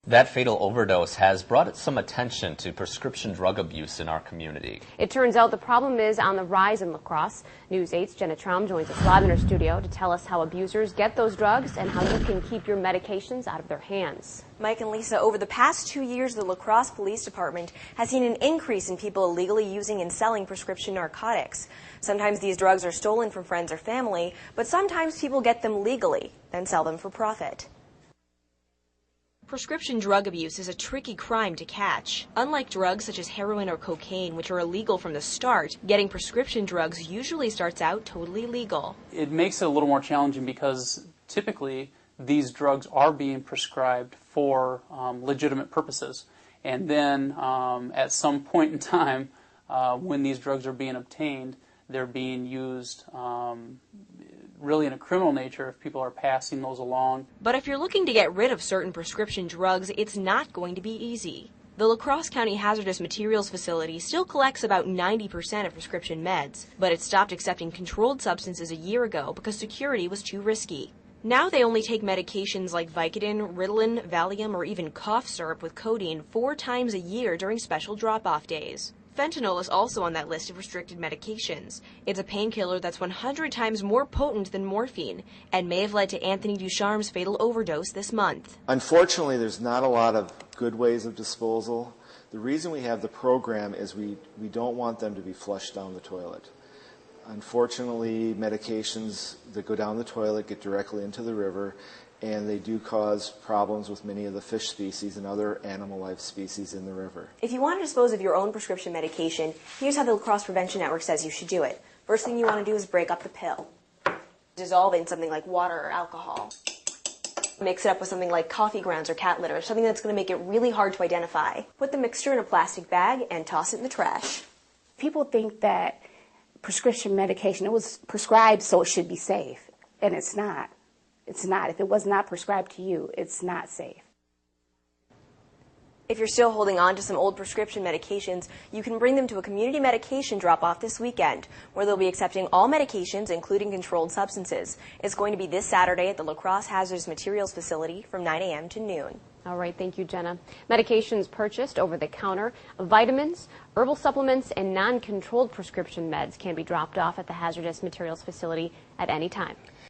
That fatal overdose has brought some attention to prescription drug abuse in our community. It turns out the problem is on the rise in La Crosse. News 8's Jenna Traum joins us live in her studio to tell us how abusers get those drugs and how you can keep your medications out of their hands. Mike and Lisa, over the past 2 years, the La Crosse Police Department has seen an increase in people illegally using and selling prescription narcotics. Sometimes these drugs are stolen from friends or family, but sometimes people get them legally, then sell them for profit. Prescription drug abuse is a tricky crime to catch. Unlike drugs such as heroin or cocaine, which are illegal from the start, getting prescription drugs usually starts out totally legal. It makes it a little more challenging because typically these drugs are being prescribed for legitimate purposes. And then at some point in time, when these drugs are being obtained, they're being used really in a criminal nature if people are passing those along. But if you're looking to get rid of certain prescription drugs, it's not going to be easy. The La Crosse County Hazardous Materials Facility still collects about 90% of prescription meds, but it stopped accepting controlled substances a year ago because security was too risky. Now they only take medications like Vicodin, Ritalin, Valium, or even cough syrup with codeine 4 times a year during special drop-off days. Fentanyl is also on that list of restricted medications. It's a painkiller that's 100 times more potent than morphine and may have led to Anthony DuCharme's fatal overdose this month. Unfortunately, there's not a lot of good ways of disposal. The reason we have the program is we don't want them to be flushed down the toilet. Unfortunately, medications that go down the toilet get directly into the river, and they do cause problems with many of the fish species and other animal life species in the river. If you want to dispose of your own prescription medication, here's how the La Crosse Prevention Network says you should do it. First thing you want to do is break up the pill. Dissolve it in something like water or alcohol. Mix it up with something like coffee grounds or cat litter, something that's going to make it really hard to identify. Put the mixture in a plastic bag and toss it in the trash. People think that prescription medication, it was prescribed so it should be safe, and it's not. It's not. If it was not prescribed to you, it's not safe. If you're still holding on to some old prescription medications, you can bring them to a community medication drop-off this weekend, where they'll be accepting all medications, including controlled substances. It's going to be this Saturday at the La Crosse Hazardous Materials Facility from 9 a.m. to noon. All right, thank you, Jenna. Medications purchased over the counter, vitamins, herbal supplements, and non-controlled prescription meds can be dropped off at the Hazardous Materials Facility at any time.